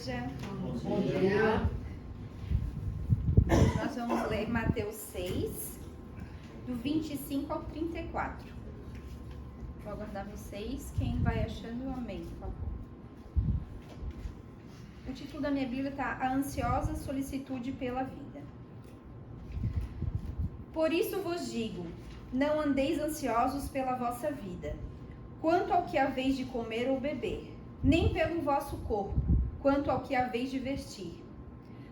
igreja. Bom dia. Nós vamos ler Mateus 6, do 25 ao 34. Vou aguardar vocês. Quem vai achando, amém, por favor. O título da minha Bíblia está A Ansiosa Solicitude pela Vida. Por isso vos digo, não andeis ansiosos pela vossa vida, quanto ao que haveis de comer ou beber, nem pelo vosso corpo, quanto ao que haveis de vestir.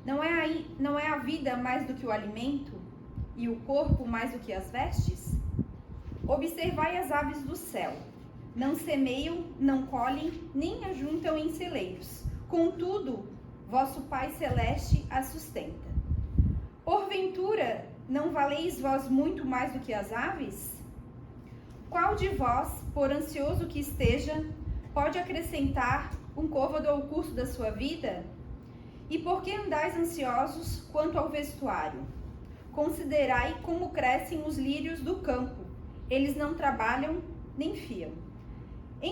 Não é a vida mais do que o alimento, e o corpo mais do que as vestes? Observai as aves do céu. Não semeiam, não colhem, nem ajuntam em celeiros. Contudo, vosso Pai Celeste as sustenta. Porventura, não valeis vós muito mais do que as aves? Qual de vós, por ansioso que esteja, pode acrescentar um côvado ao curso da sua vida? E por que andais ansiosos quanto ao vestuário? Considerai como crescem os lírios do campo. Eles não trabalham, nem fiam.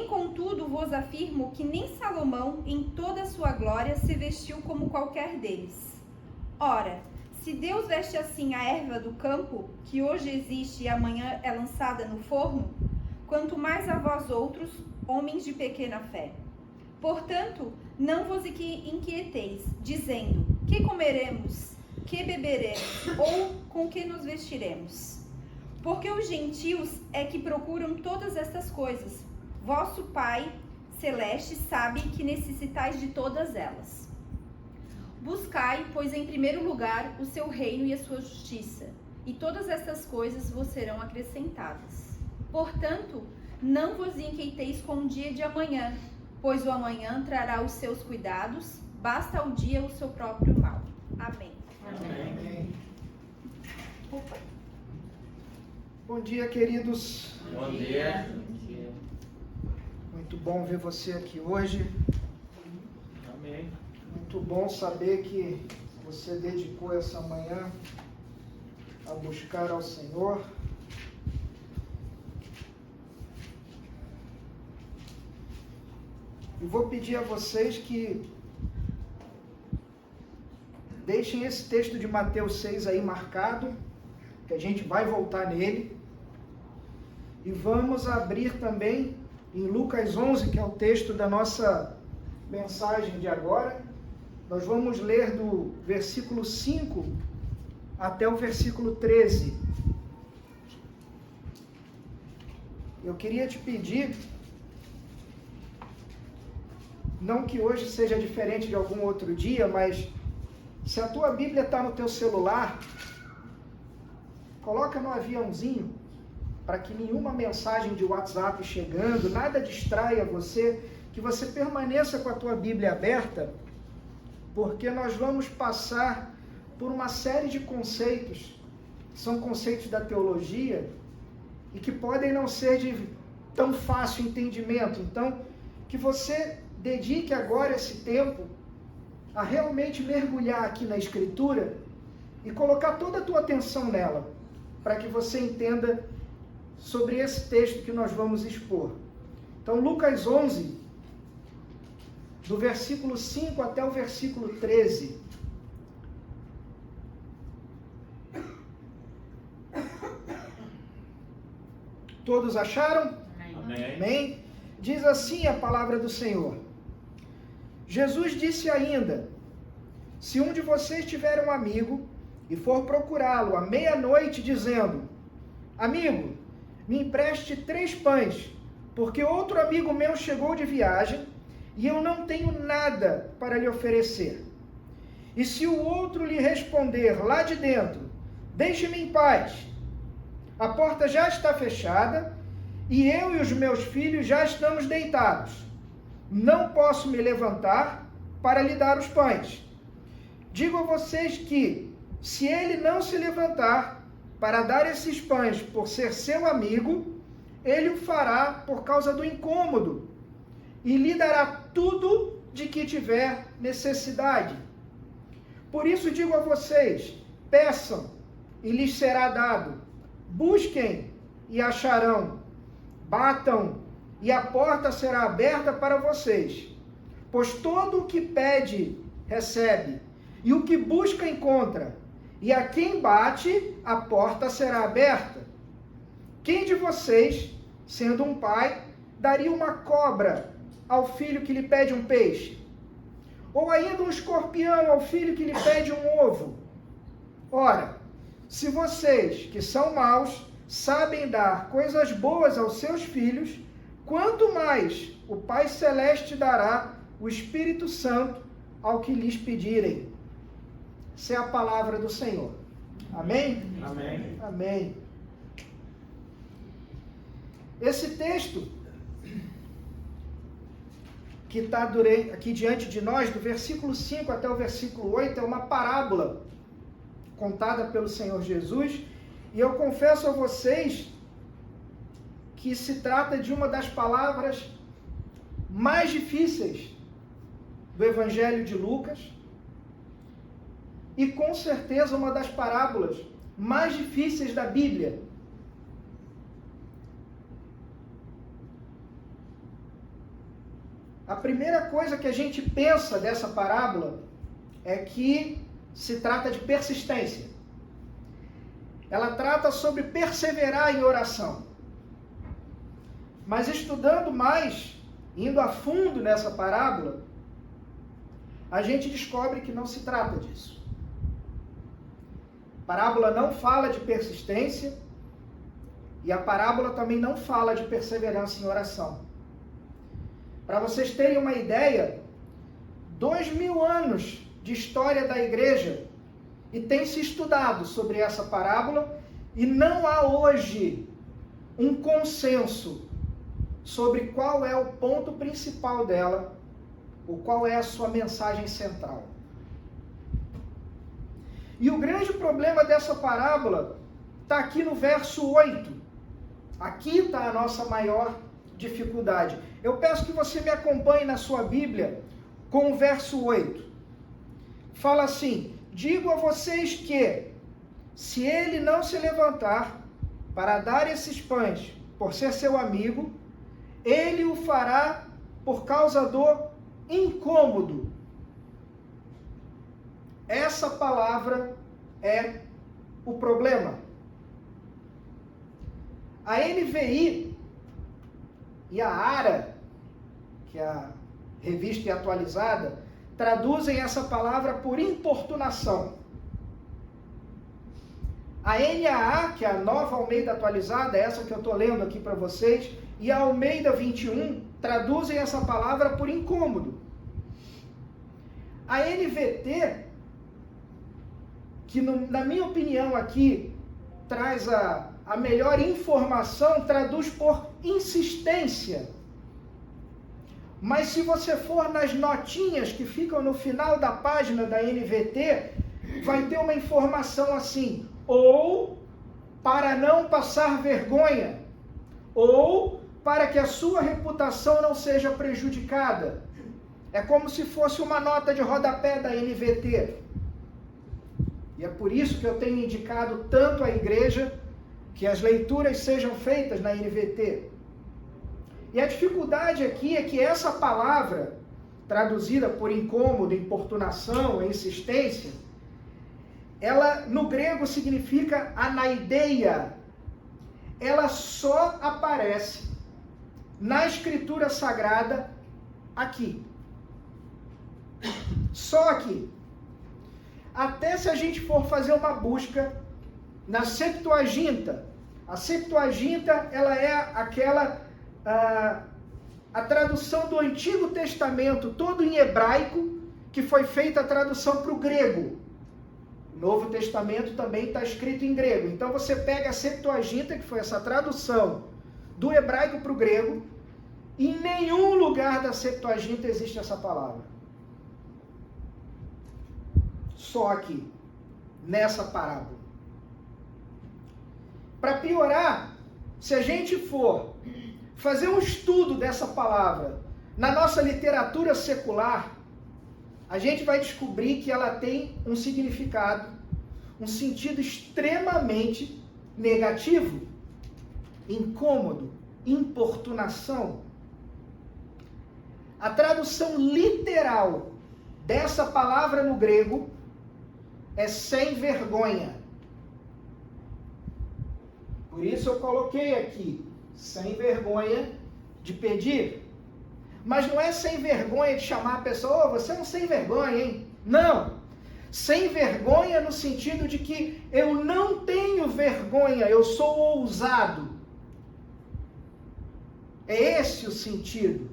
Contudo, vos afirmo que nem Salomão, em toda a sua glória, se vestiu como qualquer deles. Ora, se Deus veste assim a erva do campo, que hoje existe e amanhã é lançada no forno, quanto mais a vós outros, homens de pequena fé. Portanto, não vos inquieteis, dizendo, que comeremos, que beberemos, ou com que nos vestiremos? Porque os gentios é que procuram todas estas coisas. Vosso Pai Celeste sabe que necessitais de todas elas. Buscai, pois, em primeiro lugar, o seu reino e a sua justiça, e todas estas coisas vos serão acrescentadas. Portanto, não vos inquieteis com o dia de amanhã, pois o amanhã trará os seus cuidados, basta ao dia o seu próprio mal. Amém. Amém. Bom dia, queridos. Bom dia. Muito bom ver você aqui hoje. Amém. Muito bom saber que você dedicou essa manhã a buscar ao Senhor. E vou pedir a vocês que deixem esse texto de Mateus 6 aí marcado, que a gente vai voltar nele. E vamos abrir também em Lucas 11, que é o texto da nossa mensagem de agora. Nós vamos ler do versículo 5 até o versículo 13. Eu queria te pedir, não que hoje seja diferente de algum outro dia, mas se a tua Bíblia está no teu celular, coloca no aviãozinho, para que nenhuma mensagem de WhatsApp chegando, nada distraia você, que você permaneça com a tua Bíblia aberta, porque nós vamos passar por uma série de conceitos, que são conceitos da teologia, e que podem não ser de tão fácil entendimento. Então, que você dedique agora esse tempo a realmente mergulhar aqui na Escritura e colocar toda a tua atenção nela, para que você entenda sobre esse texto que nós vamos expor. Então, Lucas 11, do versículo 5 até o versículo 13. Todos acharam? Amém. Amém? Diz assim a palavra do Senhor. Jesus disse ainda, se um de vocês tiver um amigo e for procurá-lo à meia-noite dizendo, amigo, me empreste 3 pães, porque outro amigo meu chegou de viagem e eu não tenho nada para lhe oferecer. E se o outro lhe responder lá de dentro, deixe-me em paz, a porta já está fechada e eu e os meus filhos já estamos deitados. Não posso me levantar para lhe dar os pães. Digo a vocês que, se ele não se levantar para dar esses pães por ser seu amigo, ele o fará por causa do incômodo e lhe dará tudo de que tiver necessidade. Por isso digo a vocês, peçam e lhes será dado, busquem e acharão, batam e a porta será aberta para vocês. Pois todo o que pede, recebe, e o que busca, encontra, e a quem bate, a porta será aberta. Quem de vocês, sendo um pai, daria uma cobra ao filho que lhe pede um peixe? Ou ainda um escorpião ao filho que lhe pede um ovo? Ora, se vocês, que são maus, sabem dar coisas boas aos seus filhos, quanto mais o Pai Celeste dará o Espírito Santo ao que lhes pedirem. Essa é a palavra do Senhor. Amém? Amém. Amém. Esse texto que está aqui diante de nós, do versículo 5 até o versículo 8, é uma parábola contada pelo Senhor Jesus, e eu confesso a vocês que se trata de uma das palavras mais difíceis do Evangelho de Lucas, e com certeza uma das parábolas mais difíceis da Bíblia. A primeira coisa que a gente pensa dessa parábola é que se trata de persistência. Ela trata sobre perseverar em oração. Mas estudando mais, indo a fundo nessa parábola, a gente descobre que não se trata disso. A parábola não fala de persistência e a parábola também não fala de perseverança em oração. Para vocês terem uma ideia, 2000 anos de história da igreja e tem se estudado sobre essa parábola e não há hoje um consenso sobre qual é o ponto principal dela, ou qual é a sua mensagem central. E o grande problema dessa parábola está aqui no verso 8. Aqui está a nossa maior dificuldade. Eu peço que você me acompanhe na sua Bíblia com o verso 8. Fala assim: digo a vocês que, se ele não se levantar para dar esses pães por ser seu amigo, ele o fará por causa do incômodo. Essa palavra é o problema. A NVI e a ARA, que é a Revista Atualizada, traduzem essa palavra por importunação. A NAA, que é a Nova Almeida Atualizada, essa que eu estou lendo aqui para vocês, e a Almeida 21 traduzem essa palavra por incômodo. A NVT, que na minha opinião aqui traz a melhor informação, traduz por insistência. Mas se você for nas notinhas que ficam no final da página da NVT, vai ter uma informação assim: ou para não passar vergonha, ou para que a sua reputação não seja prejudicada. É como se fosse uma nota de rodapé da NVT. E é por isso que eu tenho indicado tanto à igreja que as leituras sejam feitas na NVT. E a dificuldade aqui é que essa palavra, traduzida por incômodo, importunação, insistência, ela no grego significa anaideia. Ela só aparece na Escritura Sagrada aqui. Só aqui. Até se a gente for fazer uma busca na Septuaginta. A Septuaginta, ela é aquela a tradução do Antigo Testamento todo em hebraico, que foi feita a tradução para o grego. O Novo Testamento também está escrito em grego. Então você pega a Septuaginta, que foi essa tradução do hebraico para o grego, e em nenhum lugar da Septuaginta existe essa palavra. Só aqui, nessa parábola. Para piorar, se a gente for fazer um estudo dessa palavra na nossa literatura secular, a gente vai descobrir que ela tem um significado, um sentido extremamente negativo, incômodo, importunação. A tradução literal dessa palavra no grego é sem vergonha. Por isso eu coloquei aqui, sem vergonha de pedir. Mas não é sem vergonha de chamar a pessoa, você é um sem vergonha, hein? Não. Sem vergonha no sentido de que eu não tenho vergonha, eu sou ousado. É esse o sentido.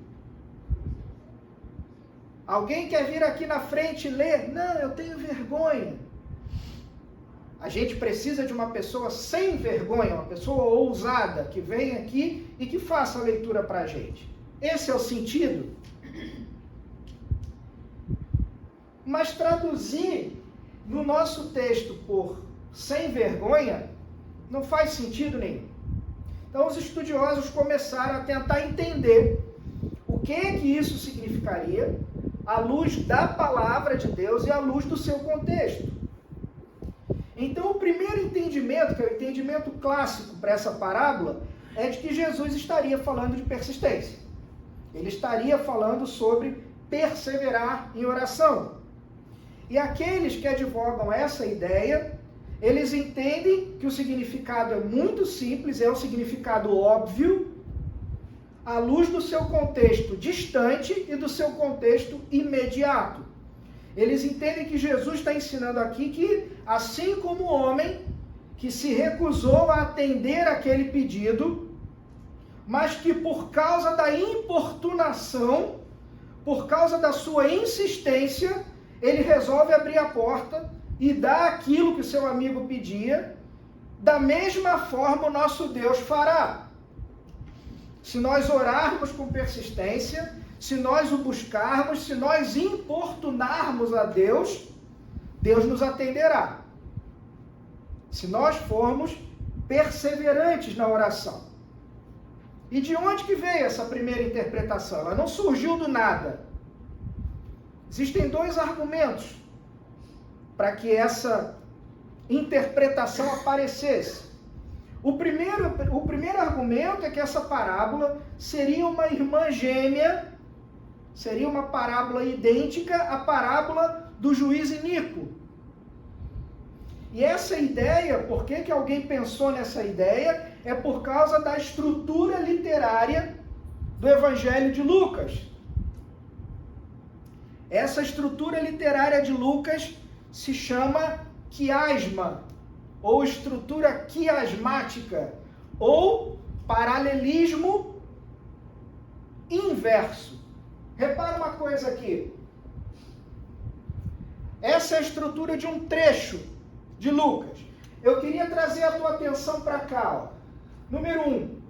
Alguém quer vir aqui na frente e ler? Não, eu tenho vergonha. A gente precisa de uma pessoa sem vergonha, uma pessoa ousada, que venha aqui e que faça a leitura para a gente. Esse é o sentido. Mas traduzir no nosso texto por sem vergonha não faz sentido nenhum. Então os estudiosos começaram a tentar entender o que isso significaria à luz da palavra de Deus e à luz do seu contexto. Então o primeiro entendimento, que é o entendimento clássico para essa parábola, é de que Jesus estaria falando de persistência. Ele estaria falando sobre perseverar em oração. E aqueles que advogam essa ideia, eles entendem que o significado é muito simples, é um significado óbvio, à luz do seu contexto distante e do seu contexto imediato. Eles entendem que Jesus está ensinando aqui que, assim como o homem que se recusou a atender aquele pedido, mas que por causa da importunação, por causa da sua insistência, ele resolve abrir a porta e dar aquilo que o seu amigo pedia, da mesma forma o nosso Deus fará. Se nós orarmos com persistência, se nós o buscarmos, se nós importunarmos a Deus, Deus nos atenderá. Se nós formos perseverantes na oração. E de onde que veio essa primeira interpretação? Ela não surgiu do nada. Existem dois argumentos para que essa interpretação aparecesse. O primeiro argumento é que essa parábola seria uma irmã gêmea, seria uma parábola idêntica à parábola do juiz iníquo. E essa ideia, por que alguém pensou nessa ideia? É por causa da estrutura literária do Evangelho de Lucas. Essa estrutura literária de Lucas se chama quiasma, ou estrutura quiasmática, ou paralelismo inverso. Repara uma coisa aqui. Essa é a estrutura de um trecho de Lucas. Eu queria trazer a tua atenção para cá. Número 1.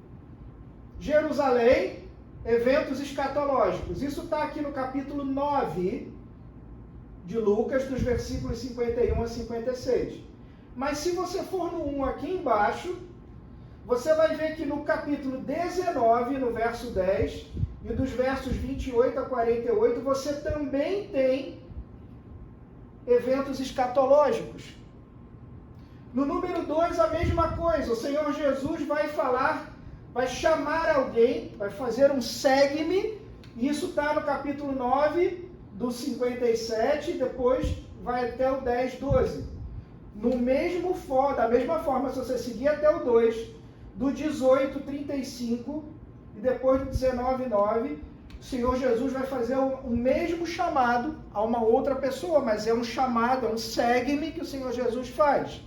Jerusalém, eventos escatológicos. Isso está aqui no capítulo 9 de Lucas, dos versículos 51 a 56. Mas se você for no 1 aqui embaixo, você vai ver que no capítulo 19, no verso 10, e dos versos 28 a 48, você também tem eventos escatológicos. No número 2, a mesma coisa. O Senhor Jesus vai falar, vai chamar alguém, vai fazer um segue-me. Isso está no capítulo 9, do 57, e depois vai até o 10, 12. Da mesma forma, se você seguir até o 2, do 18, 35, e depois do 19, 9, o Senhor Jesus vai fazer o mesmo chamado a uma outra pessoa, mas é um chamado, é um segue-me que o Senhor Jesus faz.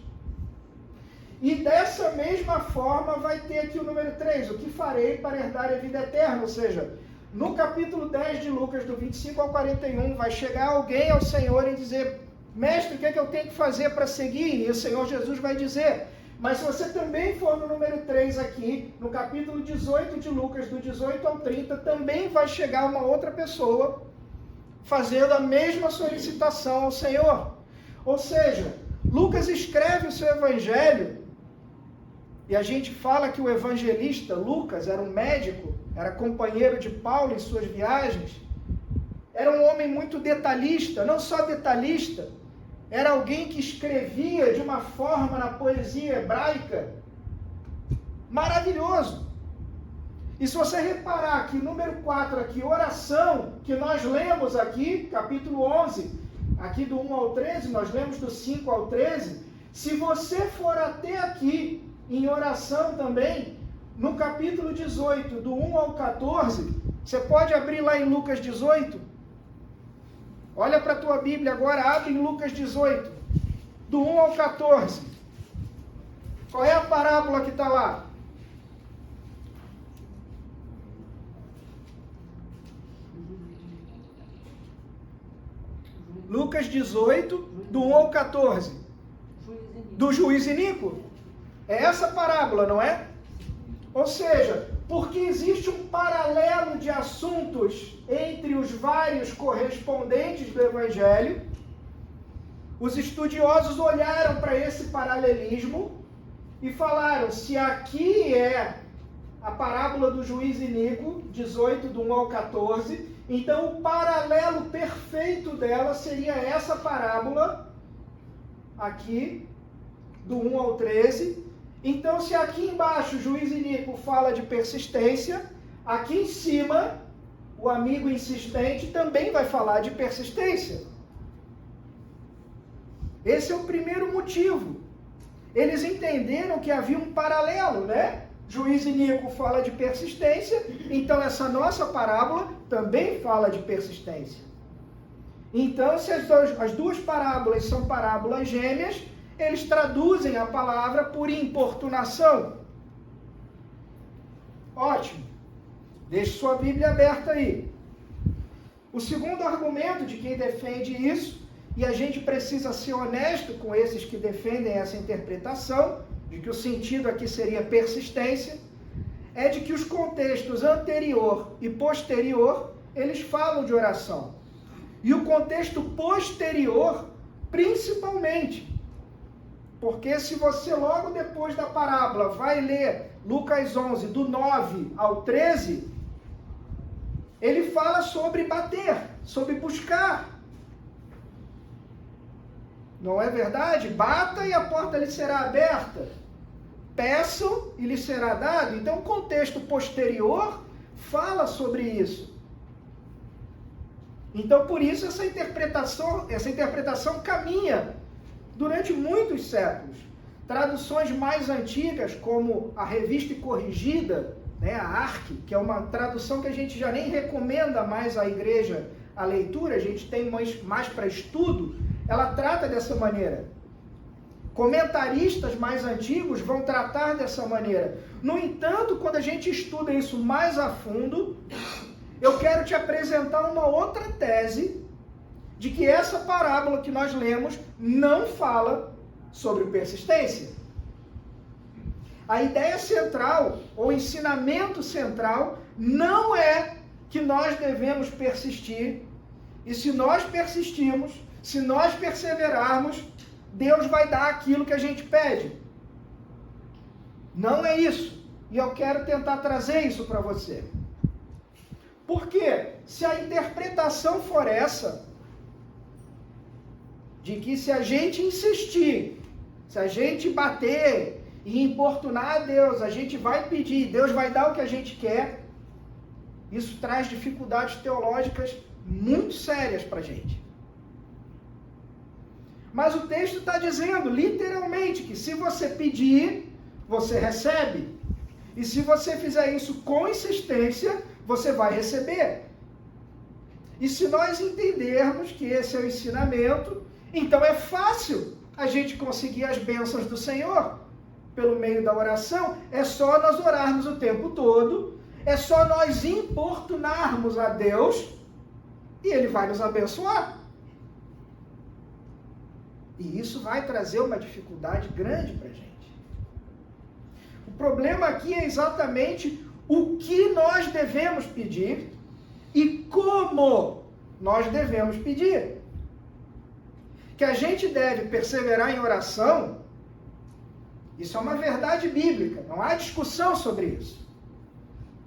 E dessa mesma forma vai ter aqui o número 3, o que farei para herdar a vida eterna, ou seja, no capítulo 10 de Lucas, do 25 ao 41, vai chegar alguém ao Senhor e dizer, mestre, o que é que eu tenho que fazer para seguir? E o Senhor Jesus vai dizer, mas se você também for no número 3 aqui, no capítulo 18 de Lucas, do 18 ao 30, também vai chegar uma outra pessoa fazendo a mesma solicitação ao Senhor. Ou seja, Lucas escreve o seu evangelho, e a gente fala que o evangelista Lucas era um médico, era companheiro de Paulo em suas viagens, era um homem muito detalhista, não só detalhista, era alguém que escrevia de uma forma na poesia hebraica maravilhoso. E se você reparar aqui, número 4 aqui, oração, que nós lemos aqui, capítulo 11, aqui do 1 ao 13, nós lemos do 5 ao 13, se você for até aqui, em oração também, no capítulo 18, do 1 ao 14, você pode abrir lá em Lucas 18, olha para a tua Bíblia agora, abre em Lucas 18, do 1 ao 14, qual é a parábola que está lá? Lucas 18, do 1 ao 14. Do juiz iníquo. É essa parábola, não é? Ou seja, porque existe um paralelo de assuntos entre os vários correspondentes do Evangelho, os estudiosos olharam para esse paralelismo e falaram, se aqui é a parábola do juiz iníquo, 18, do 1 ao 14, então o paralelo perfeito dela seria essa parábola, aqui, do 1 ao 13. Então, se aqui embaixo o juiz iníquo fala de persistência, aqui em cima, o amigo insistente também vai falar de persistência. Esse é o primeiro motivo. Eles entenderam que havia um paralelo, né? Juiz iníquo fala de persistência, então essa nossa parábola também fala de persistência. Então, se as duas parábolas são parábolas gêmeas, eles traduzem a palavra por importunação. Ótimo. Deixe sua Bíblia aberta aí. O segundo argumento de quem defende isso, e a gente precisa ser honesto com esses que defendem essa interpretação, de que o sentido aqui seria persistência, é de que os contextos anterior e posterior, eles falam de oração. E o contexto posterior, principalmente. Porque se você logo depois da parábola vai ler Lucas 11, do 9 ao 13, ele fala sobre bater, sobre buscar. Não é verdade? Bata e a porta lhe será aberta. Peçam e lhe será dado. Então o contexto posterior fala sobre isso. Então por isso essa interpretação caminha durante muitos séculos. Traduções mais antigas, como a Revista e Corrigida, né, a ARC, que é uma tradução que a gente já nem recomenda mais à igreja a leitura, a gente tem mais para estudo, ela trata dessa maneira. Comentaristas mais antigos vão tratar dessa maneira. No entanto, quando a gente estuda isso mais a fundo, eu quero te apresentar uma outra tese de que essa parábola que nós lemos não fala sobre persistência. A ideia central, ou ensinamento central, não é que nós devemos persistir, e se nós persistirmos, se nós perseverarmos, Deus vai dar aquilo que a gente pede. Não é isso. E eu quero tentar trazer isso para você. Porque se a interpretação for essa, de que se a gente insistir, se a gente bater e importunar a Deus, a gente vai pedir, Deus vai dar o que a gente quer, isso traz dificuldades teológicas muito sérias para a gente. Mas o texto está dizendo, literalmente, que se você pedir, você recebe. E se você fizer isso com insistência, você vai receber. E se nós entendermos que esse é o ensinamento, então é fácil a gente conseguir as bênçãos do Senhor pelo meio da oração. É só nós orarmos o tempo todo, é só nós importunarmos a Deus e Ele vai nos abençoar. E isso vai trazer uma dificuldade grande para a gente. O problema aqui é exatamente o que nós devemos pedir e como nós devemos pedir. Que a gente deve perseverar em oração, isso é uma verdade bíblica, não há discussão sobre isso.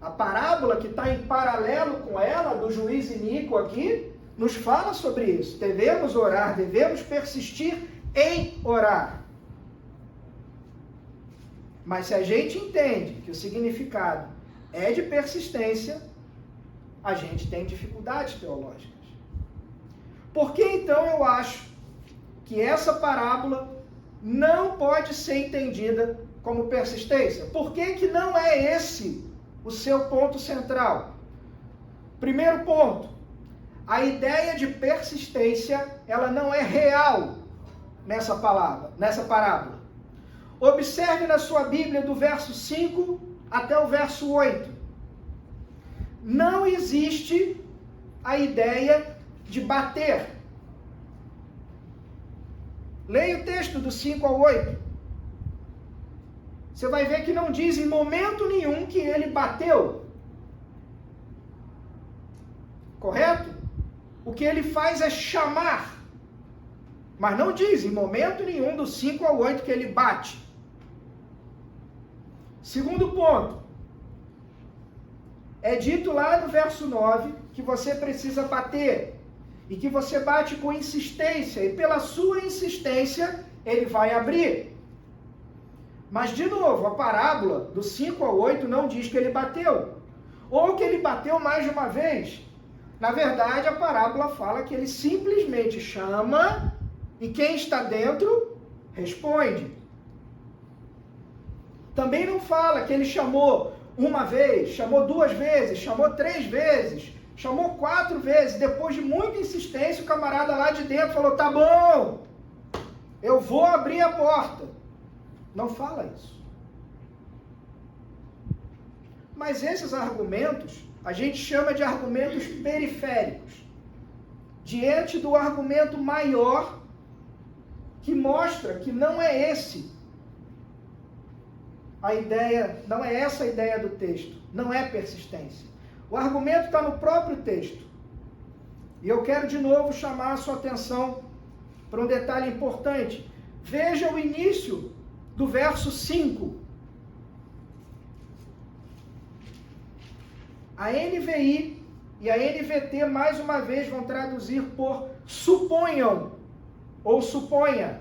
A parábola que está em paralelo com ela, do juiz iníquo aqui, nos fala sobre isso. Devemos orar, devemos persistir em orar. Mas se a gente entende que o significado é de persistência, a gente tem dificuldades teológicas. Por que então eu acho que essa parábola não pode ser entendida como persistência? Por que não é esse o seu ponto central? Primeiro ponto, a ideia de persistência, ela não é real nessa parábola. Observe na sua Bíblia do verso 5 até o verso 8. Não existe a ideia de bater. Leia o texto do 5 ao 8. Você vai ver que não diz em momento nenhum que ele bateu. Correto? O que ele faz é chamar. Mas não diz em momento nenhum do 5 ao 8 que ele bate. Segundo ponto. É dito lá no verso 9 que você precisa bater. E que você bate com insistência. E pela sua insistência, ele vai abrir. Mas, de novo, a parábola do 5 ao 8 não diz que ele bateu. Ou que ele bateu mais de uma vez. Na verdade, a parábola fala que ele simplesmente chama e quem está dentro responde. Também não fala que ele chamou uma vez, chamou 2 vezes, chamou 3 vezes, chamou 4 vezes. Depois de muita insistência, o camarada lá de dentro falou, tá bom, eu vou abrir a porta. Não fala isso. Mas esses argumentos, a gente chama de argumentos periféricos. Diante do argumento maior, que mostra que não é esse a ideia, não é essa a ideia do texto, não é persistência. O argumento está no próprio texto. E eu quero de novo chamar a sua atenção para um detalhe importante. Veja o início do verso 5. A NVI e a NVT, mais uma vez, vão traduzir por suponham ou suponha.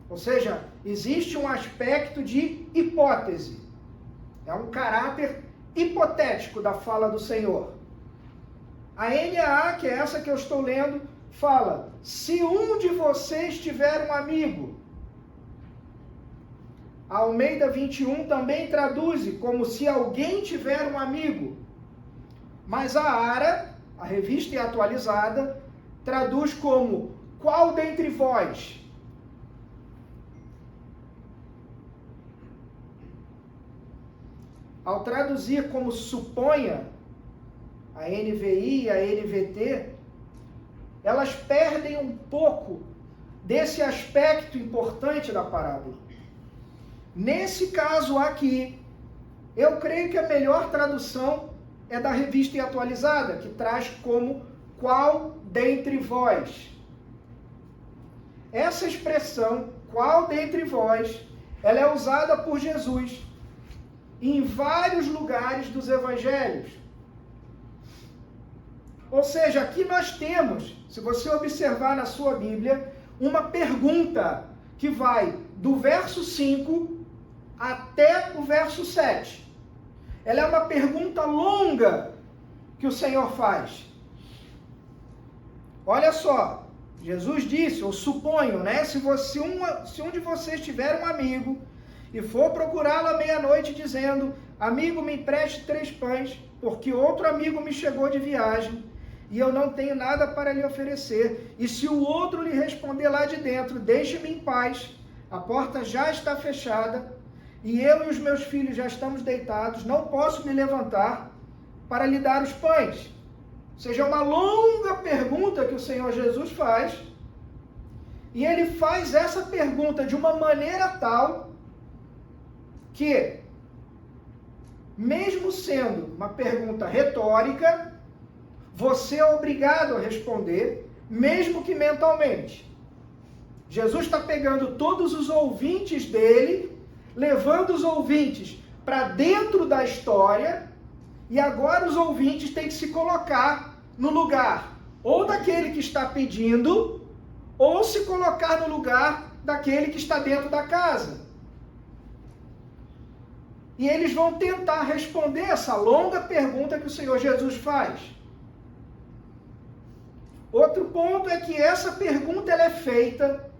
Ou seja, existe um aspecto de hipótese. É um caráter hipotético da fala do Senhor. A NAA, que é essa que eu estou lendo, fala, se um de vocês tiver um amigo. A Almeida 21 também traduz como se alguém tiver um amigo. Mas a ARA, a Revista Atualizada, traduz como qual dentre vós? Ao traduzir como suponha, a NVI e a NVT, elas perdem um pouco desse aspecto importante da parábola. Nesse caso aqui, eu creio que a melhor tradução é da Revista Atualizada, que traz como qual dentre vós. Essa expressão, qual dentre vós, ela é usada por Jesus em vários lugares dos evangelhos. Ou seja, aqui nós temos, se você observar na sua Bíblia, uma pergunta que vai do verso 5 até o verso 7. Ela é uma pergunta longa que o Senhor faz. Olha só, Jesus disse, ou suponho, né? Se um de vocês tiver um amigo e for procurá-lo à meia-noite dizendo, amigo, me empreste 3 pães, porque outro amigo me chegou de viagem e eu não tenho nada para lhe oferecer. E se o outro lhe responder lá de dentro, deixe-me em paz, a porta já está fechada, e eu e os meus filhos já estamos deitados, não posso me levantar para lhe dar os pães. Ou seja, é uma longa pergunta que o Senhor Jesus faz, e ele faz essa pergunta de uma maneira tal que, mesmo sendo uma pergunta retórica, você é obrigado a responder, mesmo que mentalmente. Jesus está pegando todos os ouvintes dele, levando os ouvintes para dentro da história, e agora os ouvintes têm que se colocar no lugar ou daquele que está pedindo, ou se colocar no lugar daquele que está dentro da casa. e eles vão tentar responder essa longa pergunta que o Senhor Jesus faz. Outro ponto é que essa pergunta ela é feita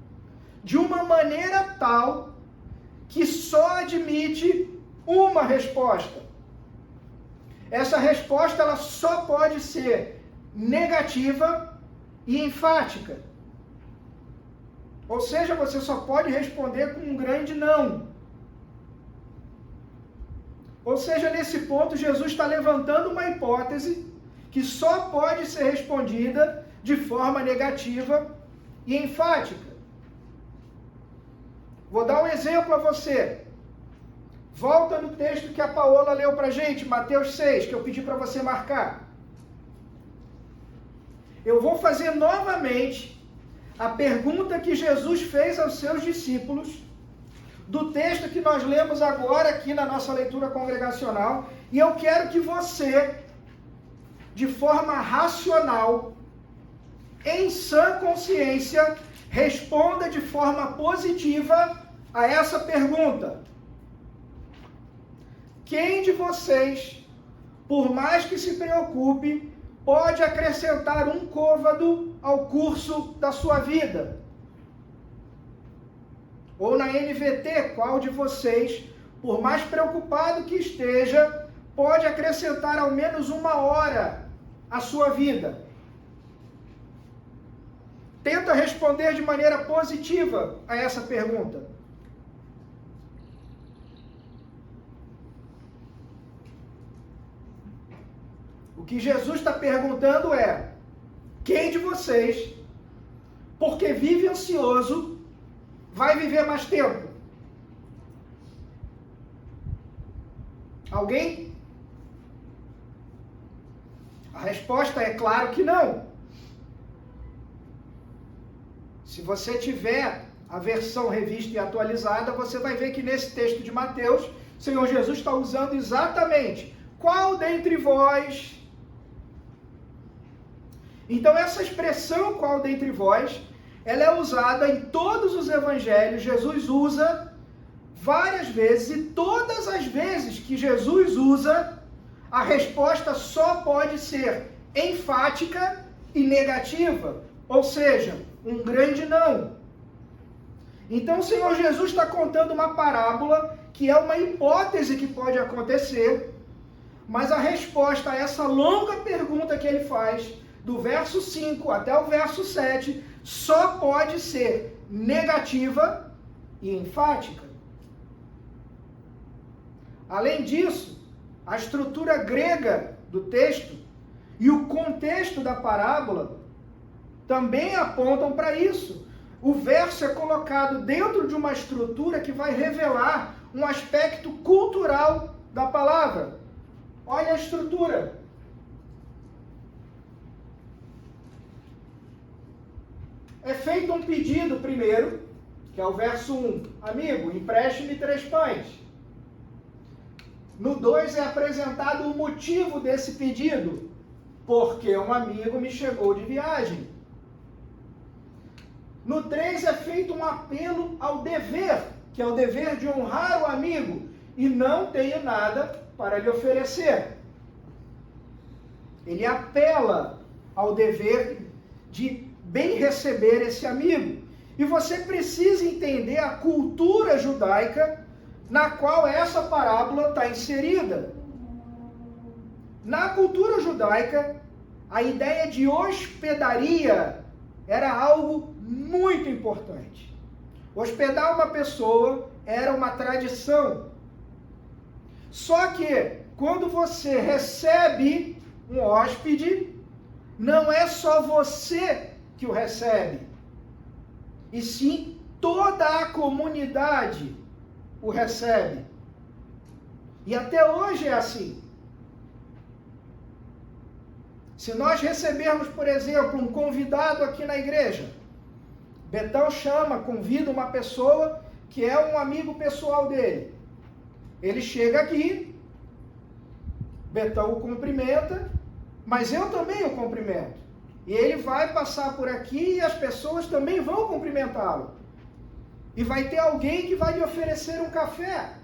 de uma maneira tal que só admite uma resposta. Essa resposta ela só pode ser negativa e enfática. Ou seja, você só pode responder com um grande não. Ou seja, nesse ponto, Jesus está levantando uma hipótese que só pode ser respondida de forma negativa e enfática. Vou dar um exemplo a você. Volta no texto que a Paola leu para a gente, Mateus 6, que eu pedi para você marcar. Eu vou fazer novamente a pergunta que Jesus fez aos seus discípulos, do texto que nós lemos agora aqui na nossa leitura congregacional, e eu quero que você, de forma racional, em sã consciência, responda de forma positiva a essa pergunta. Quem de vocês, por mais que se preocupe, pode acrescentar um côvado ao curso da sua vida? Ou na NVT, qual de vocês, por mais preocupado que esteja, pode acrescentar ao menos 1 hora à sua vida? Tenta responder de maneira positiva a essa pergunta. O que Jesus está perguntando é: quem de vocês, porque vive ansioso, vai viver mais tempo? Alguém? A resposta é claro que não. Se você tiver a versão revista e atualizada, você vai ver que nesse texto de Mateus, o Senhor Jesus está usando exatamente qual dentre vós. Então essa expressão qual dentre vós, ela é usada em todos os evangelhos. Jesus usa várias vezes, e todas as vezes que Jesus usa, a resposta só pode ser enfática e negativa, ou seja, um grande não. Então o Senhor Jesus está contando uma parábola que é uma hipótese que pode acontecer, mas a resposta a essa longa pergunta que ele faz, do verso 5 até o verso 7, só pode ser negativa e enfática. Além disso, a estrutura grega do texto e o contexto da parábola também apontam para isso. O verso é colocado dentro de uma estrutura que vai revelar um aspecto cultural da palavra. Olha a estrutura. É feito um pedido primeiro, que é o verso 1. Amigo, empreste-me 3 pães. No 2 é apresentado o motivo desse pedido. Porque um amigo me chegou de viagem. No 3 é feito um apelo ao dever, que é o dever de honrar o amigo, e não tenho nada para lhe oferecer. Ele apela ao dever de bem receber esse amigo. E você precisa entender a cultura judaica na qual essa parábola está inserida. Na cultura judaica, a ideia de hospedaria era algo muito importante. Hospedar uma pessoa era uma tradição. Só que, quando você recebe um hóspede, não é só você que o recebe, e sim toda a comunidade o recebe. E até hoje é assim. Se nós recebermos, por exemplo, um convidado aqui na igreja, Betão convida uma pessoa que é um amigo pessoal dele. Ele chega aqui, Betão o cumprimenta, mas eu também o cumprimento. E ele vai passar por aqui e as pessoas também vão cumprimentá-lo. E vai ter alguém que vai lhe oferecer um café.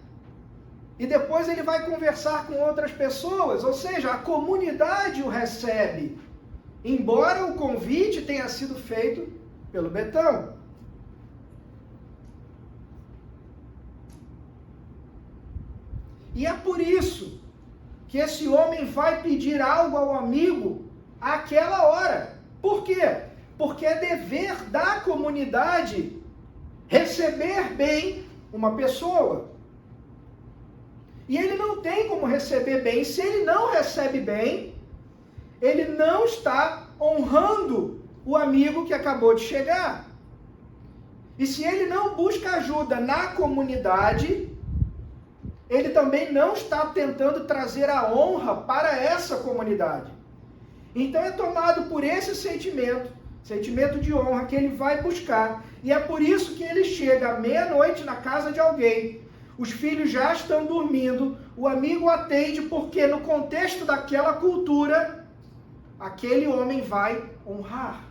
e depois ele vai conversar com outras pessoas, ou seja, a comunidade o recebe, embora o convite tenha sido feito pelo Betão. E é por isso que esse homem vai pedir algo ao amigo àquela hora. Por quê? Porque é dever da comunidade receber bem uma pessoa. E ele não tem como receber bem. Se ele não recebe bem, ele não está honrando o amigo que acabou de chegar. E se ele não busca ajuda na comunidade, ele também não está tentando trazer a honra para essa comunidade. Então é tomado por esse sentimento de honra que ele vai buscar. E é por isso que ele chega à meia-noite na casa de alguém. Os filhos já estão dormindo, o amigo atende porque no contexto daquela cultura, aquele homem vai honrar.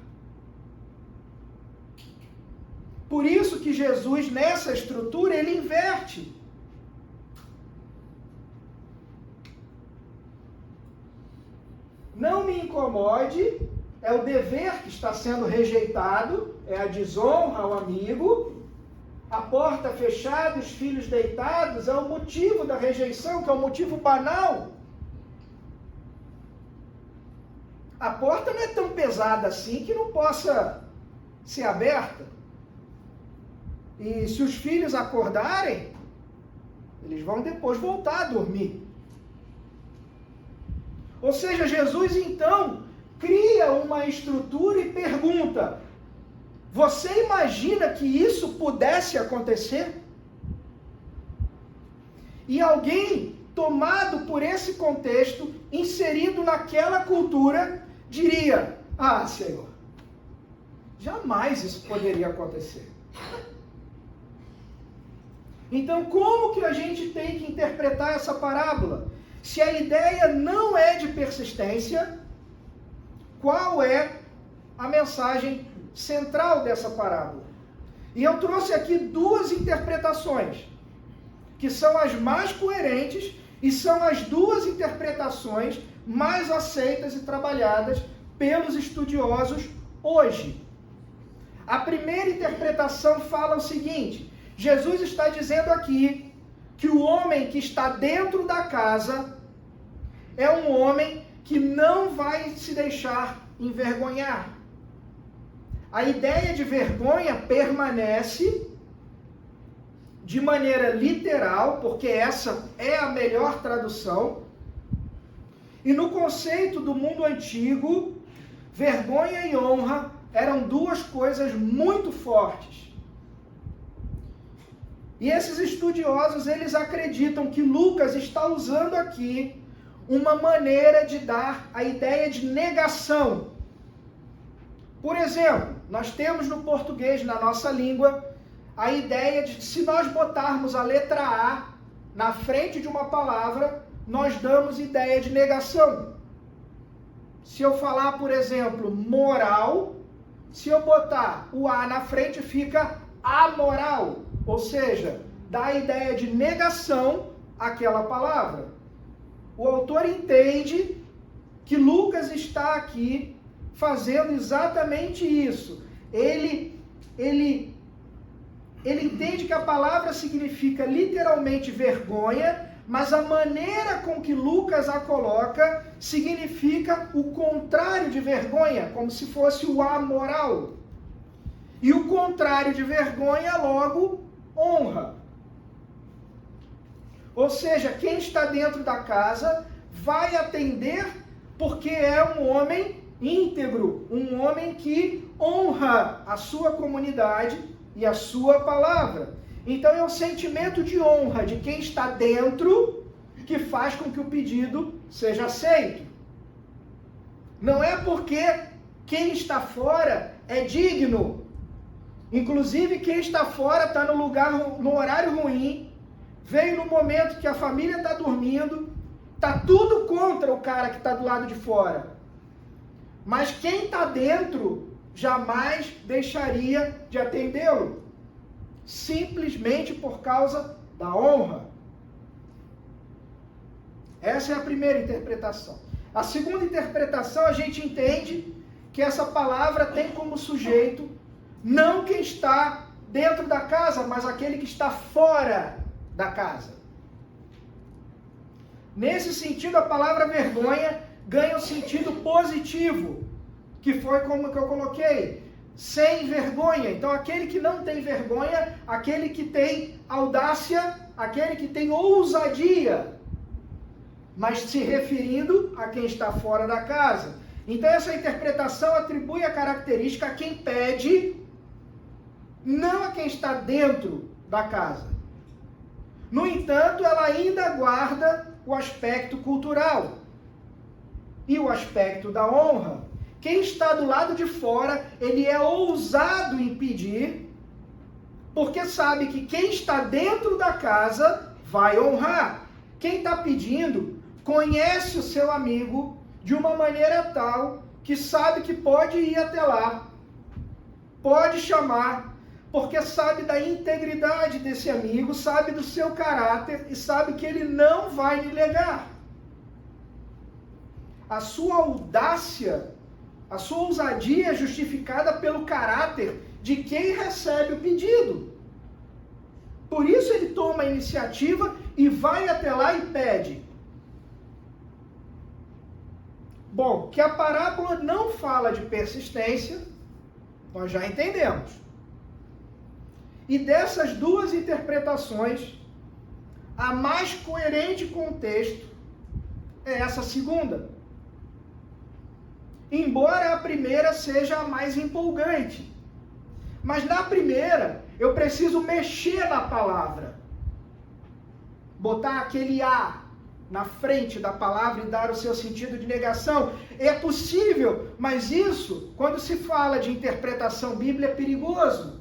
Por isso que Jesus, nessa estrutura, ele inverte. Não me incomode, é o dever que está sendo rejeitado, é a desonra ao amigo. A porta fechada, os filhos deitados, é o motivo da rejeição, que é um motivo banal. A porta não é tão pesada assim que não possa ser aberta. E se os filhos acordarem, eles vão depois voltar a dormir. Ou seja, Jesus então cria uma estrutura e pergunta: você imagina que isso pudesse acontecer? E alguém tomado por esse contexto, inserido naquela cultura, diria: ah, Senhor, jamais isso poderia acontecer. Então, como que a gente tem que interpretar essa parábola? Se a ideia não é de persistência, qual é a mensagem central dessa parábola? E eu trouxe aqui duas interpretações, que são as mais coerentes e são as duas interpretações mais aceitas e trabalhadas pelos estudiosos hoje. A primeira interpretação fala o seguinte: Jesus está dizendo aqui que o homem que está dentro da casa é um homem que não vai se deixar envergonhar. A ideia de vergonha permanece de maneira literal, porque essa é a melhor tradução. E no conceito do mundo antigo, vergonha e honra eram duas coisas muito fortes. E esses estudiosos, eles acreditam que Lucas está usando aqui uma maneira de dar a ideia de negação. Por exemplo, nós temos no português, na nossa língua, a ideia de que se nós botarmos a letra A na frente de uma palavra, nós damos ideia de negação. Se eu falar, por exemplo, moral, se eu botar o A na frente, fica amoral. Ou seja, dá a ideia de negação àquela palavra. O autor entende que Lucas está aqui fazendo exatamente isso. Ele entende que a palavra significa literalmente vergonha, mas a maneira com que Lucas a coloca significa o contrário de vergonha, como se fosse o amoral. E o contrário de vergonha, logo, honra. Ou seja, quem está dentro da casa vai atender porque é um homem íntegro, um homem que honra a sua comunidade e a sua palavra. Então é o sentimento de honra de quem está dentro que faz com que o pedido seja aceito. Não é porque quem está fora é digno. Inclusive, quem está fora está no horário ruim, veio no momento que a família está dormindo, está tudo contra o cara que está do lado de fora. Mas quem está dentro jamais deixaria de atendê-lo, simplesmente por causa da honra. Essa é a primeira interpretação. A segunda interpretação, a gente entende que essa palavra tem como sujeito não quem está dentro da casa, mas aquele que está fora da casa. Nesse sentido, a palavra vergonha ganha um sentido positivo, que foi como que eu coloquei, sem vergonha. Então, aquele que não tem vergonha, aquele que tem audácia, aquele que tem ousadia, mas se referindo a quem está fora da casa. Então, essa interpretação atribui a característica a quem pede, não a quem está dentro da casa. No entanto, ela ainda guarda o aspecto cultural e o aspecto da honra. Quem está do lado de fora, ele é ousado em pedir, porque sabe que quem está dentro da casa vai honrar. Quem está pedindo conhece o seu amigo de uma maneira tal que sabe que pode ir até lá, pode chamar, porque sabe da integridade desse amigo, sabe do seu caráter e sabe que ele não vai lhe negar. A sua audácia, a sua ousadia é justificada pelo caráter de quem recebe o pedido. Por isso ele toma a iniciativa e vai até lá e pede. Bom, que a parábola não fala de persistência, nós já entendemos. E dessas duas interpretações, a mais coerente com o texto é essa segunda. Embora a primeira seja a mais empolgante. Mas na primeira, eu preciso mexer na palavra. Botar aquele A na frente da palavra e dar o seu sentido de negação. É possível, mas isso, quando se fala de interpretação bíblica, é perigoso.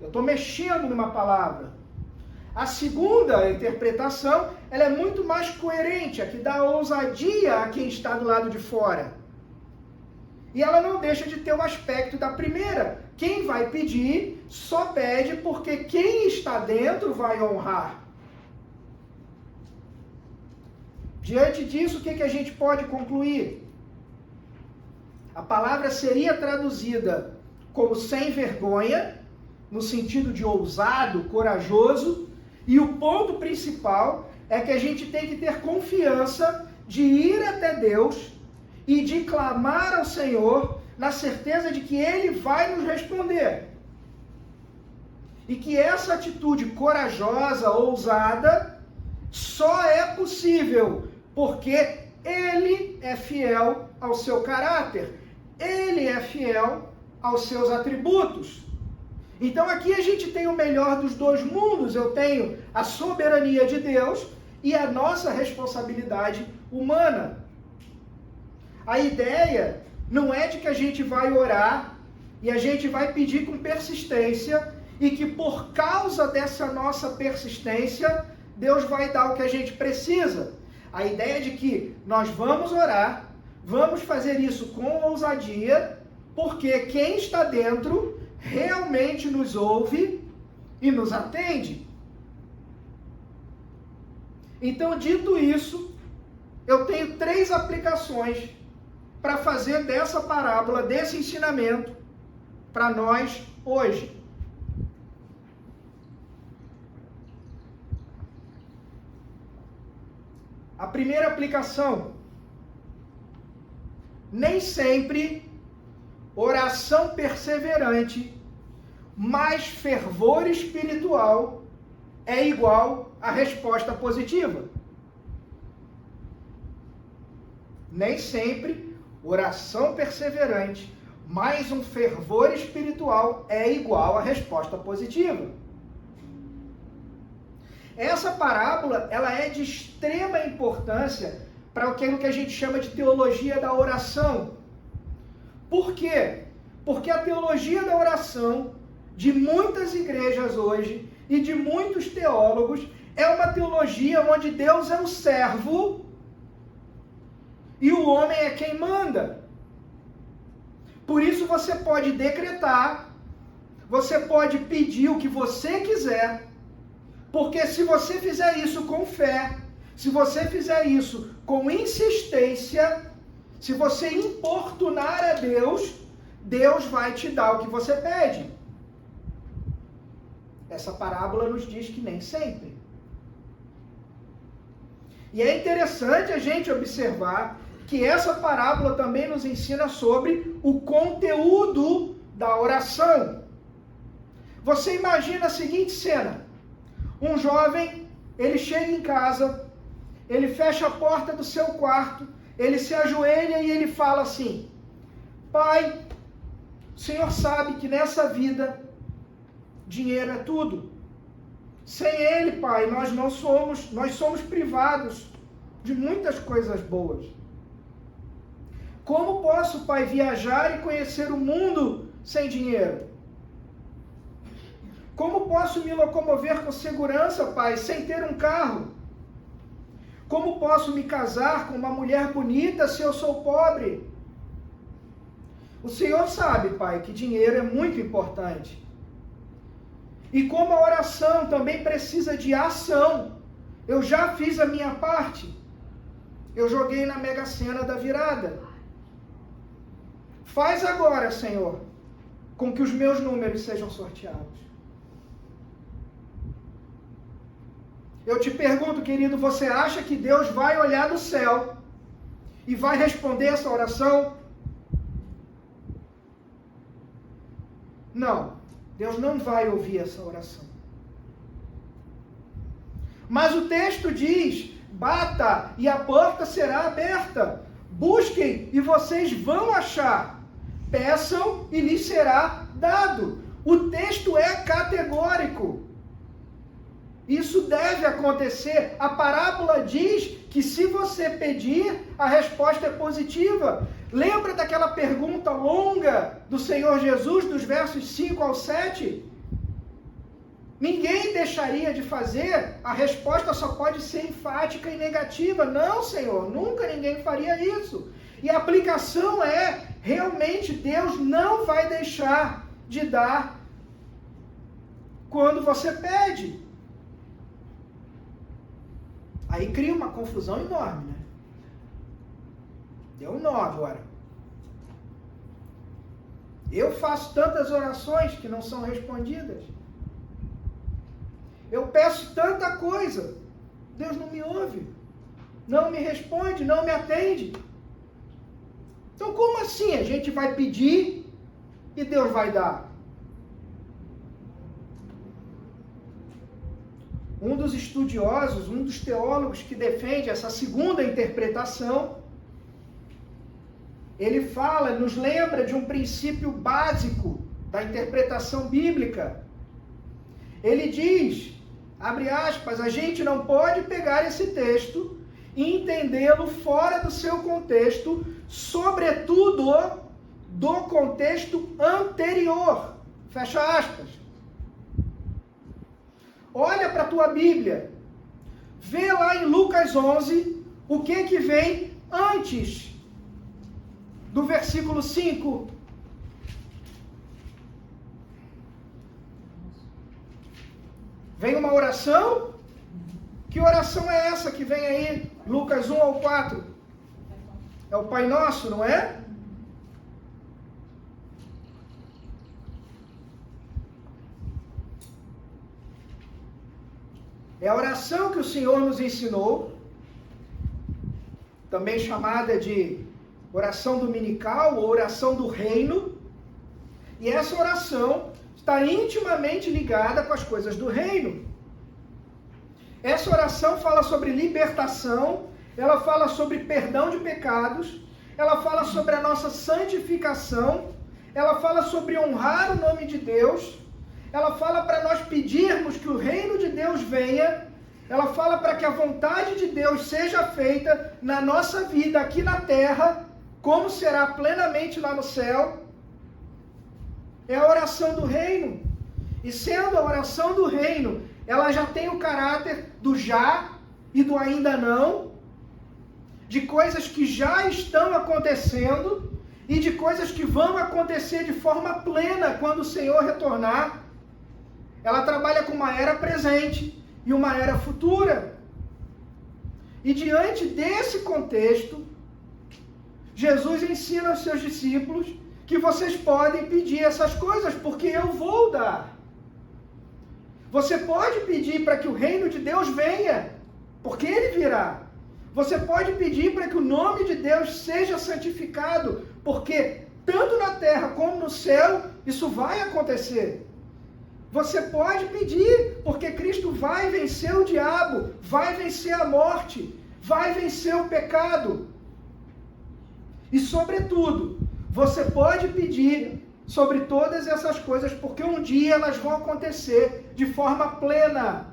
Eu estou mexendo numa palavra. A segunda interpretação, ela é muito mais coerente, a que dá ousadia a quem está do lado de fora. E ela não deixa de ter o aspecto da primeira. Quem vai pedir, só pede porque quem está dentro vai honrar. Diante disso, o que a gente pode concluir? A palavra seria traduzida como sem vergonha, no sentido de ousado, corajoso, e o ponto principal é que a gente tem que ter confiança de ir até Deus e de clamar ao Senhor na certeza de que Ele vai nos responder. E que essa atitude corajosa, ousada, só é possível porque Ele é fiel ao seu caráter, Ele é fiel aos seus atributos. Então aqui a gente tem o melhor dos dois mundos. Eu tenho a soberania de Deus e a nossa responsabilidade humana. A ideia não é de que a gente vai orar e a gente vai pedir com persistência e que por causa dessa nossa persistência, Deus vai dar o que a gente precisa. A ideia é de que nós vamos orar, vamos fazer isso com ousadia, porque quem está dentro realmente nos ouve e nos atende. Então, dito isso, eu tenho 3 aplicações para fazer dessa parábola, desse ensinamento, para nós hoje. A primeira aplicação: nem sempre oração perseverante mais fervor espiritual é igual a resposta positiva. Nem sempre oração perseverante mais um fervor espiritual é igual a resposta positiva. Essa parábola, ela é de extrema importância para aquilo que a gente chama de teologia da oração. Por quê? Porque a teologia da oração de muitas igrejas hoje e de muitos teólogos é uma teologia onde Deus é o servo e o homem é quem manda. Por isso você pode decretar, você pode pedir o que você quiser, porque se você fizer isso com fé, Se você fizer isso com insistência, se você importunar a Deus, Deus vai te dar o que você pede. Essa parábola nos diz que nem sempre. E é interessante a gente observar que essa parábola também nos ensina sobre o conteúdo da oração. Você imagina a seguinte cena: um jovem, ele chega em casa, ele fecha a porta do seu quarto, ele se ajoelha e ele fala assim: Pai, o Senhor sabe que nessa vida dinheiro é tudo. Sem Ele, Pai, nós somos privados de muitas coisas boas. Como posso, Pai, viajar e conhecer o mundo sem dinheiro? Como posso me locomover com segurança, Pai, sem ter um carro? Como posso me casar com uma mulher bonita se eu sou pobre? O Senhor sabe, Pai, que dinheiro é muito importante. E como a oração também precisa de ação, eu já fiz a minha parte. Eu joguei na Mega Sena da virada. Faz agora, Senhor, com que os meus números sejam sorteados. Eu te pergunto, querido, você acha que Deus vai olhar do céu e vai responder essa oração? Não, Deus não vai ouvir essa oração. Mas o texto diz: bata e a porta será aberta. Busquem e vocês vão achar. Peçam e lhes será dado. O texto é categórico. Isso deve acontecer. A parábola diz que se você pedir, a resposta é positiva. Lembra daquela pergunta longa do Senhor Jesus, dos versos 5 ao 7? Ninguém deixaria de fazer, a resposta só pode ser enfática e negativa. Não, Senhor, nunca ninguém faria isso. E a aplicação é, realmente Deus não vai deixar de dar quando você pede. Aí cria uma confusão enorme, né? Deu um nó agora. Eu faço tantas orações que não são respondidas. Eu peço tanta coisa. Deus não me ouve. Não me responde, não me atende. Então como assim? A gente vai pedir e Deus vai dar? Um dos estudiosos, um dos teólogos que defende essa segunda interpretação, ele fala, nos lembra de um princípio básico da interpretação bíblica. Ele diz, abre aspas, a gente não pode pegar esse texto e entendê-lo fora do seu contexto, sobretudo do contexto anterior. Fecha aspas. Olha para a tua Bíblia, vê lá em Lucas 11, o que vem antes do versículo 5. Vem uma oração? Que oração é essa que vem aí? Lucas 1 ao 4. É o Pai Nosso, não é? É a oração que o Senhor nos ensinou, também chamada de oração dominical ou oração do reino. E essa oração está intimamente ligada com as coisas do reino. Essa oração fala sobre libertação, ela fala sobre perdão de pecados, ela fala sobre a nossa santificação, ela fala sobre honrar o nome de Deus, ela fala para nós pedirmos que o reino de Deus venha, ela fala para que a vontade de Deus seja feita na nossa vida aqui na terra, como será plenamente lá no céu. É a oração do reino. E sendo a oração do reino, ela já tem o caráter do já e do ainda não, de coisas que já estão acontecendo e de coisas que vão acontecer de forma plena quando o Senhor retornar. Ela trabalha com uma era presente e uma era futura. E diante desse contexto, Jesus ensina aos seus discípulos que vocês podem pedir essas coisas, porque eu vou dar. Você pode pedir para que o reino de Deus venha, porque ele virá. Você pode pedir para que o nome de Deus seja santificado, porque tanto na terra como no céu, isso vai acontecer. Você pode pedir, porque Cristo vai vencer o diabo, vai vencer a morte, vai vencer o pecado. E sobretudo, você pode pedir sobre todas essas coisas, porque um dia elas vão acontecer de forma plena,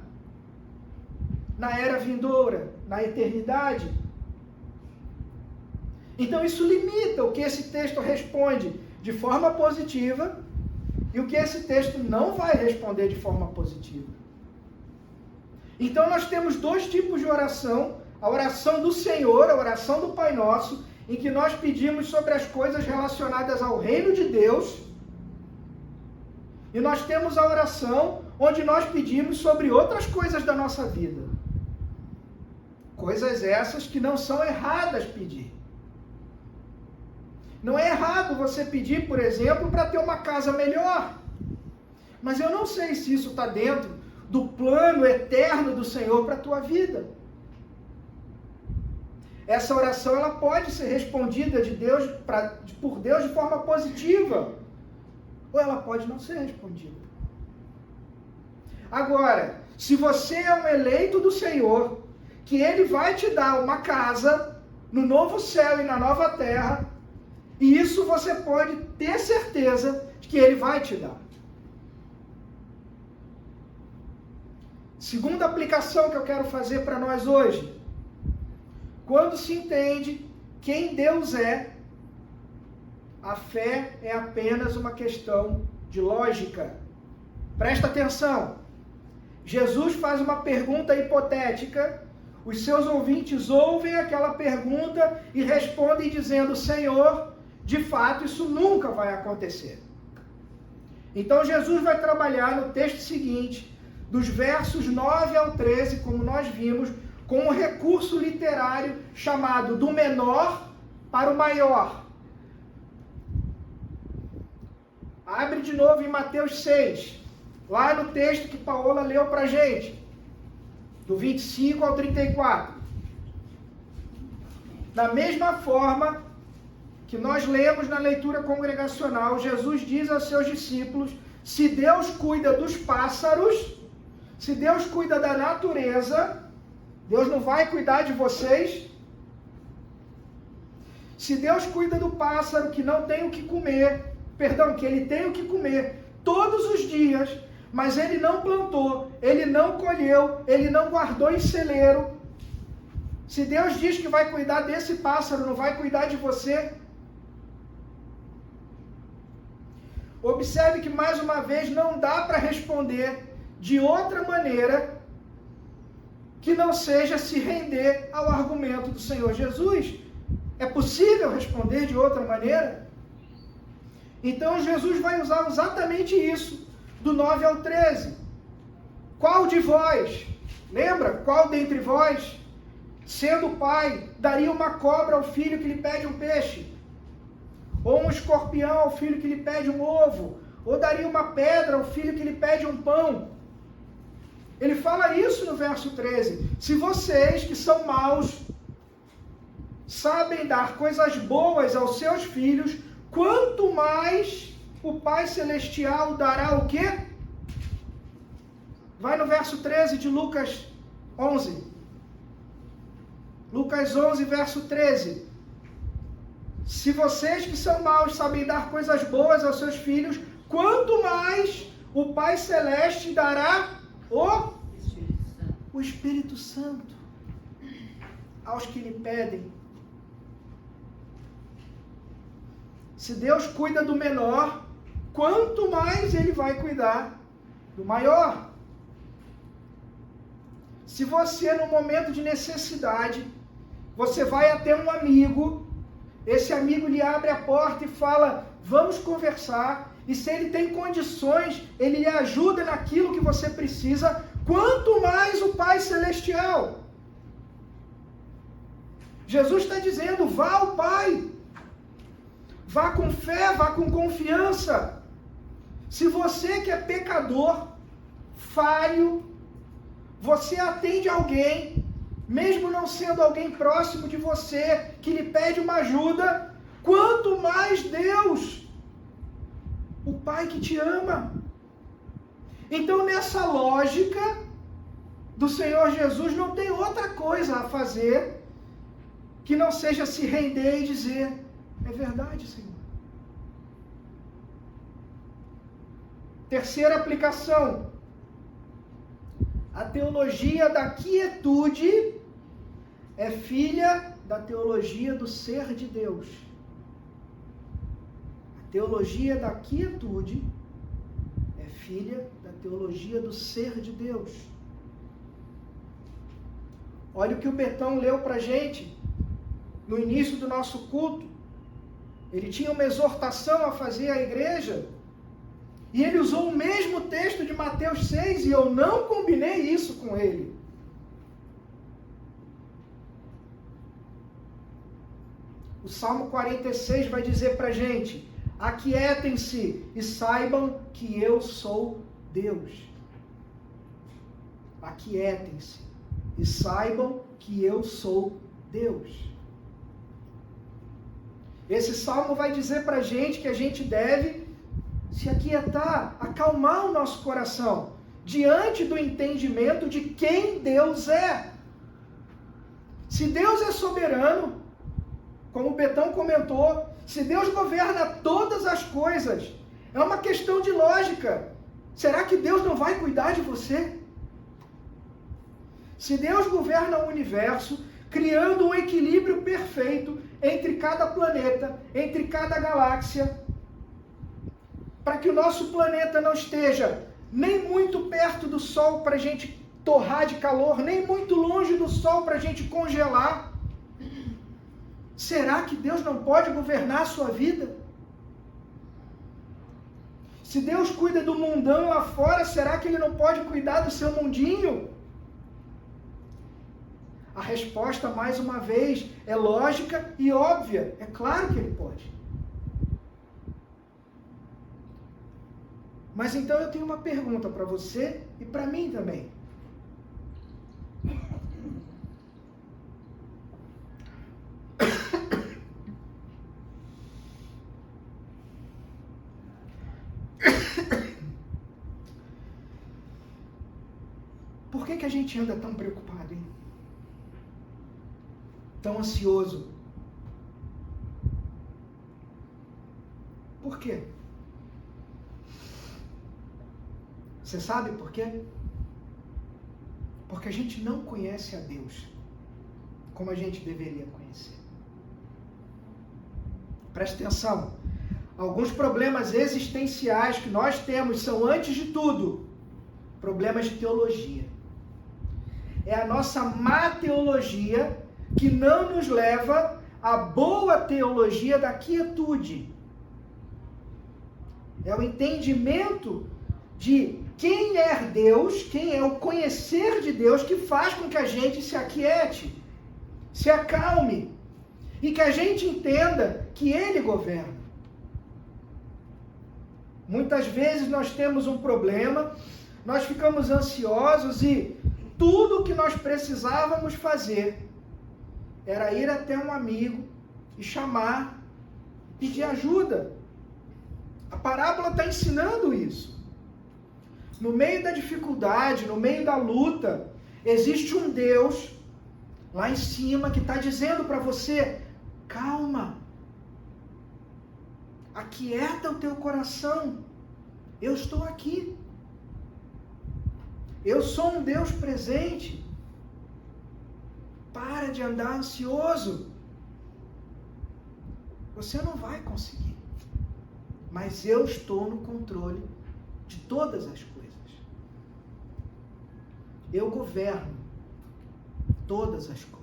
na era vindoura, na eternidade. Então isso limita o que esse texto responde de forma positiva e o que esse texto não vai responder de forma positiva. Então nós temos dois tipos de oração: a oração do Senhor, a oração do Pai Nosso, em que nós pedimos sobre as coisas relacionadas ao reino de Deus, e nós temos a oração onde nós pedimos sobre outras coisas da nossa vida. Coisas essas que não são erradas pedir. Não é errado você pedir, por exemplo, para ter uma casa melhor. Mas eu não sei se isso está dentro do plano eterno do Senhor para a tua vida. Essa oração ela pode ser respondida por Deus de forma positiva, ou ela pode não ser respondida. Agora, se você é um eleito do Senhor, que Ele vai te dar uma casa no novo céu e na nova terra, e isso você pode ter certeza de que Ele vai te dar. Segunda aplicação que eu quero fazer para nós hoje. Quando se entende quem Deus é, a fé é apenas uma questão de lógica. Presta atenção. Jesus faz uma pergunta hipotética. Os seus ouvintes ouvem aquela pergunta e respondem dizendo: Senhor, de fato isso nunca vai acontecer. Então Jesus vai trabalhar no texto seguinte, dos versos 9 ao 13, como nós vimos, com um recurso literário chamado do menor para o maior. Abre de novo em Mateus 6, lá no texto que Paola leu para a gente, do 25 ao 34. Da mesma forma que nós lemos na leitura congregacional, Jesus diz aos seus discípulos: se Deus cuida dos pássaros, se Deus cuida da natureza, Deus não vai cuidar de vocês? Se Deus cuida do pássaro que não tem o que comer, que ele tem o que comer todos os dias, mas ele não plantou, ele não colheu, ele não guardou em celeiro. Se Deus diz que vai cuidar desse pássaro, não vai cuidar de você? Observe que mais uma vez não dá para responder de outra maneira que não seja se render ao argumento do Senhor Jesus. É possível responder de outra maneira? Então Jesus vai usar exatamente isso, do 9 ao 13. Qual de vós, lembra? Qual dentre vós, sendo pai, daria uma cobra ao filho que lhe pede um peixe? Ou um escorpião ao filho que lhe pede um ovo? Ou daria uma pedra ao filho que lhe pede um pão? Ele fala isso no verso 13. Se vocês, que são maus, sabem dar coisas boas aos seus filhos, quanto mais o Pai Celestial dará o quê? Vai no verso 13 de Lucas 11. Lucas 11, verso 13. Se vocês que são maus sabem dar coisas boas aos seus filhos, quanto mais o Pai Celeste dará o Espírito Santo aos que lhe pedem. Se Deus cuida do menor, quanto mais Ele vai cuidar do maior. Se você, no momento de necessidade, você vai até um amigo, esse amigo lhe abre a porta e fala: vamos conversar, e se ele tem condições, ele lhe ajuda naquilo que você precisa, quanto mais o Pai Celestial. Jesus está dizendo, vá ao Pai. Vá com fé, vá com confiança. Se você que é pecador, falho, você atende alguém, mesmo não sendo alguém próximo de você, que lhe pede uma ajuda, quanto mais Deus, o Pai que te ama. Então, nessa lógica do Senhor Jesus, não tem outra coisa a fazer que não seja se render e dizer, é verdade, Senhor. Terceira aplicação. A teologia da quietude é filha da teologia do ser de Deus. A teologia da quietude é filha da teologia do ser de Deus. Olha o que o Betão leu para a gente no início do nosso culto. Ele tinha uma exortação a fazer à igreja e ele usou o mesmo texto de Mateus 6 e eu não combinei isso com ele. O Salmo 46 vai dizer para a gente, aquietem-se e saibam que eu sou Deus. Aquietem-se e saibam que eu sou Deus. Esse salmo vai dizer para a gente que a gente deve se aquietar, acalmar o nosso coração diante do entendimento de quem Deus é. Se Deus é soberano, como o Betão comentou, se Deus governa todas as coisas, é uma questão de lógica. Será que Deus não vai cuidar de você? Se Deus governa o universo, criando um equilíbrio perfeito entre cada planeta, entre cada galáxia, para que o nosso planeta não esteja nem muito perto do Sol para a gente torrar de calor, nem muito longe do Sol para a gente congelar, será que Deus não pode governar a sua vida? Se Deus cuida do mundão lá fora, será que Ele não pode cuidar do seu mundinho? A resposta, mais uma vez, é lógica e óbvia. É claro que Ele pode. Mas então eu tenho uma pergunta para você e para mim também. Por que a gente anda tão preocupado, hein? Tão ansioso? Por quê? Você sabe por quê? Porque a gente não conhece a Deus como a gente deveria conhecer. Preste atenção. Alguns problemas existenciais que nós temos são, antes de tudo, problemas de teologia. É a nossa má teologia que não nos leva à boa teologia da quietude. É o entendimento de quem é Deus, quem é o conhecer de Deus que faz com que a gente se aquiete, se acalme e que a gente entenda que Ele governa. Muitas vezes nós temos um problema, nós ficamos ansiosos e tudo o que nós precisávamos fazer era ir até um amigo e chamar, pedir ajuda. A parábola está ensinando isso. No meio da dificuldade, no meio da luta, existe um Deus lá em cima que está dizendo para você, calma, aquieta o teu coração, eu estou aqui. Eu sou um Deus presente. Para de andar ansioso. Você não vai conseguir. Mas eu estou no controle de todas as coisas. Eu governo todas as coisas.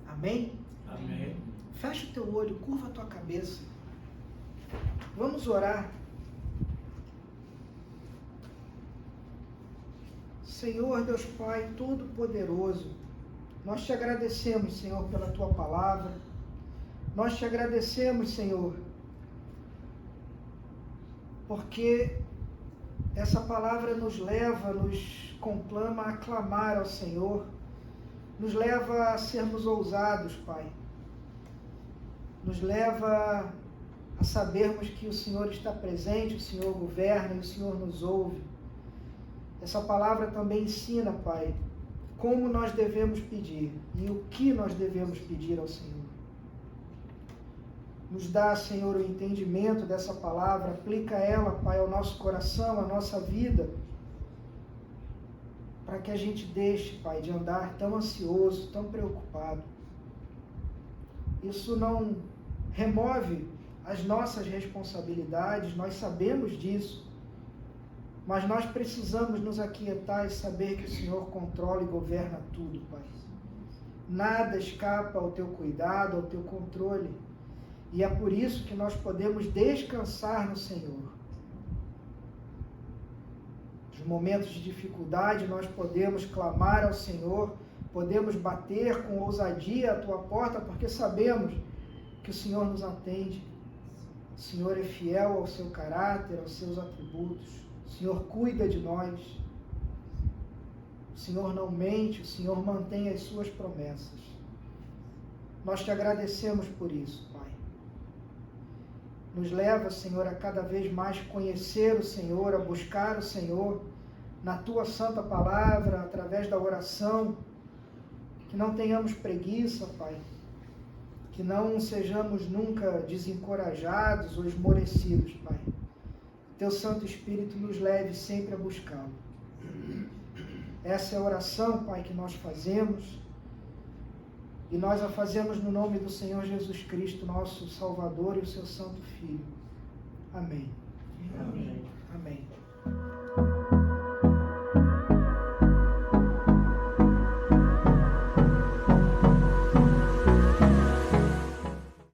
Amém? Amém. Fecha o teu olho, curva a tua cabeça. Vamos orar. Senhor Deus Pai Todo-Poderoso, Nós te agradecemos, Senhor, pela tua palavra. Nós te agradecemos, Senhor, porque essa palavra nos leva, nos conclama a clamar ao Senhor, nos leva a sermos ousados, Pai. Nos leva a sabermos que o Senhor está presente, o Senhor governa e o Senhor nos ouve. Essa palavra também ensina, Pai, como nós devemos pedir e o que nós devemos pedir ao Senhor. Nos dá, Senhor, o entendimento dessa palavra, aplica ela, Pai, ao nosso coração, à nossa vida, para que a gente deixe, Pai, de andar tão ansioso, tão preocupado. Isso não remove as nossas responsabilidades, nós sabemos disso, mas nós precisamos nos aquietar e saber que o Senhor controla e governa tudo, Pai. Nada escapa ao teu cuidado, ao teu controle. E é por isso que nós podemos descansar no Senhor. Nos momentos de dificuldade, nós podemos clamar ao Senhor, podemos bater com ousadia a tua porta, porque sabemos que o Senhor nos atende. O Senhor é fiel ao seu caráter, aos seus atributos. O Senhor cuida de nós. O Senhor não mente, o Senhor mantém as suas promessas. Nós te agradecemos por isso, Pai. Nos leva, Senhor, a cada vez mais conhecer o Senhor, a buscar o Senhor na tua santa palavra, através da oração. Que não tenhamos preguiça, Pai. Que não sejamos nunca desencorajados ou esmorecidos, Pai. Teu Santo Espírito nos leve sempre a buscá-lo. Essa é a oração, Pai, que nós fazemos. E nós a fazemos no nome do Senhor Jesus Cristo, nosso Salvador e o seu Santo Filho. Amém. Amém. Amém.